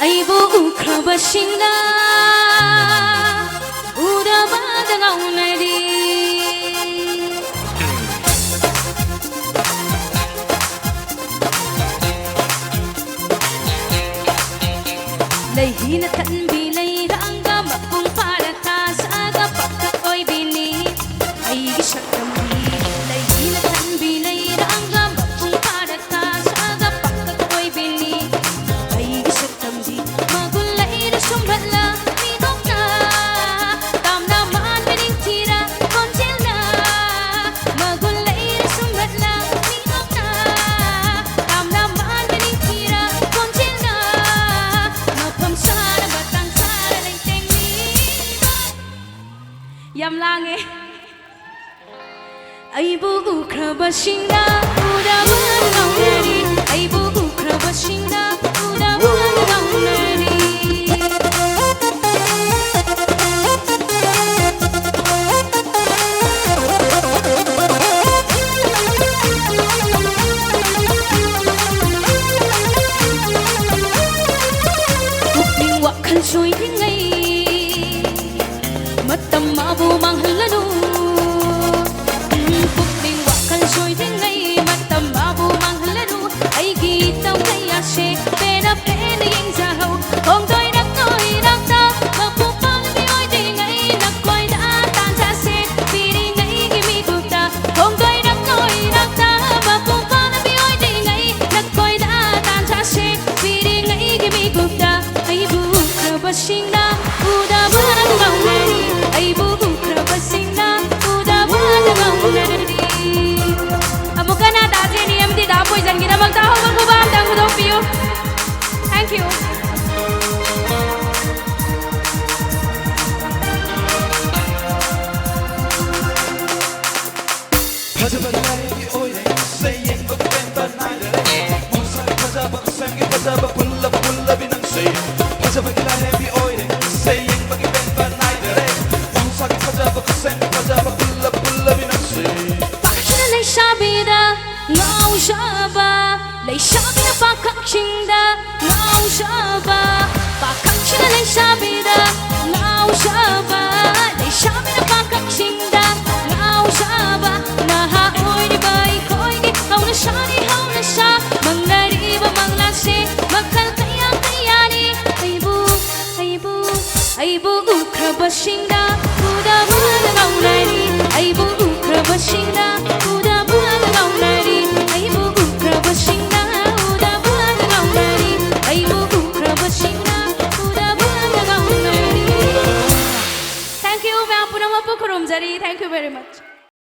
ꯑꯩꯕꯨ ꯎꯈ꯭ꯔꯕꯁꯤꯡꯅ ꯎꯗꯕꯗ ꯉꯥꯎꯅꯔꯤ ꯂꯩꯍꯤꯅ ꯊꯟꯕꯤ ꯂꯩꯔꯥꯡꯒ ꯃꯄꯨꯡ ꯐꯥꯔ ꯊꯥꯁꯥꯒ ꯄꯥꯛꯇꯛ ꯑꯣꯏꯕꯤꯅꯤ ꯑꯩꯒꯤ ꯁꯛꯇꯝꯗꯤ ꯂꯩꯍꯤꯅ ꯊꯟꯕꯤ ꯂꯩꯔꯥꯡꯒ ꯃꯄꯨꯡ ꯐꯥꯔ ꯊꯥꯁꯥꯒ ꯄꯥꯛꯇꯛ ꯑꯣꯏꯕꯤꯅꯤ ꯑꯩꯒꯤ ꯁꯛꯇꯝꯗꯤ ꯃꯒꯨꯟ ꯂꯩꯔ ꯁꯨꯝꯍꯠꯂ ꯃꯤꯅꯣꯛꯅ ꯇꯥꯝꯅ ꯃꯥꯟꯕ ꯅꯤꯡꯊꯤꯔ ꯈꯣꯟꯖꯦꯜꯅ ꯃꯒꯨꯟ ꯂꯩꯔ ꯁꯨꯝꯍꯠꯂ ꯃꯤꯅꯣꯛꯅ ꯇꯥꯝꯅ ꯃꯥꯟꯕ ꯅꯤꯡꯊꯤꯔ ꯈꯣꯟꯖꯦꯜꯅ ꯃꯐꯝ ꯆꯥꯅ ꯃꯇꯥꯡ ꯆꯥꯅ ꯂꯩꯇꯦꯡꯅꯤꯕ ꯌꯥꯝ ꯂꯥꯡꯉꯦ ꯑꯩꯕꯨ ꯎꯈ꯭ꯔꯕꯁꯤꯡꯅ ꯎꯗꯕꯗ ꯉꯥꯎꯅꯔꯤ ꯑꯩꯕꯨ ꯎꯈ꯭ꯔꯕꯁꯤꯡꯅ ꯎꯗꯕꯗ ꯉꯥꯎꯅꯔꯤ ꯄꯨꯛꯅꯤꯡ ꯋꯥꯈꯜ ꯁꯣꯏꯔꯤꯉꯩ ꯃꯇꯝ ꯃꯥꯕꯨ ꯃꯥꯡꯍꯜꯂꯅꯨ ꯄꯨꯛꯅꯤꯡ ꯋꯥꯈꯜ ꯁꯣꯏꯔꯤꯉꯩ ꯃꯇꯝ ꯃꯥꯕꯨ ꯃꯥꯡꯍꯜꯂꯅꯨ ꯑꯩꯒꯤ ꯇꯧꯀꯌꯥꯁꯦ ꯄꯦꯟꯅ ꯄꯦꯟꯅ ꯌꯦꯡꯖꯍꯧ ꯍꯣꯡꯗꯣꯏꯔꯛꯇꯣꯏꯔꯛꯇ ꯃꯄꯨꯡ ꯐꯥꯅꯕꯤ ꯑꯣꯏꯗ꯭ꯔꯤꯉꯩ ꯅꯈꯣꯏꯗ ꯇꯥꯟꯖꯥꯁꯦ ꯄꯤꯔꯤꯉꯩꯒꯤ ꯃꯤꯀꯨꯞꯇ ꯍꯣꯡꯗꯣꯏꯔꯛꯇꯣꯏꯔꯛꯇ ꯃꯄꯨꯡ ꯐꯥꯅꯕꯤ ꯑꯣꯏꯗ꯭ꯔꯤꯉꯩ ꯅꯈꯣꯏꯗ ꯇꯥꯟꯖꯥꯁే ꯄꯤꯔꯤꯉꯩꯒꯤ ꯃꯤꯀꯨꯞꯇ ꯑꯩꯕꯨ ꯎꯈ꯭ꯔꯕꯁꯤꯡꯅ ꯎꯗꯕꯗ ꯉꯥꯎꯅꯔꯤ ꯑꯩꯕꯨ ꯎꯈ꯭ꯔꯕꯁꯤꯡꯅ ꯎꯗꯕꯗ ꯉꯥꯎꯅꯔꯤ ꯑꯃꯨꯛꯀ ꯅꯥꯇꯥꯖꯦꯅꯤ ꯑꯃꯗꯤ ꯗꯥ ꯄꯣꯏꯖꯟꯒꯤꯗꯃꯛꯇ ꯍꯧꯕ ꯈꯨꯕꯥꯛ ꯑꯝꯇꯪ ꯄꯨꯊꯣꯛꯄꯤꯌꯨ ꯊꯦꯡꯛ ꯌꯨ फजबा लाएगी ओए से yengo penta naidere musa fajaba sangi fajaba pulla binang se fajaba laएगी oe se yengo penta naidere musa fajaba sangi fajaba pulla binang se pakshina leishabida ngaushaba leishabida pakakshingda ngaushaba pakakshina leishabida ngaushaba leishabida pakakshingda ngaushaba naha oiriba ikoigi hauna shani hauna sha mangnariba manglase makhal kaya kayani aibu ukhrabasingda udabada ngaunari aibu ukhrabasingda udabada ngaunari aibu ukhrabasingda udabada ngaunari aibu ukhrabasingda udabada ngaunari Thank you, ma'am. Punama po kurumjari. Thank you very much.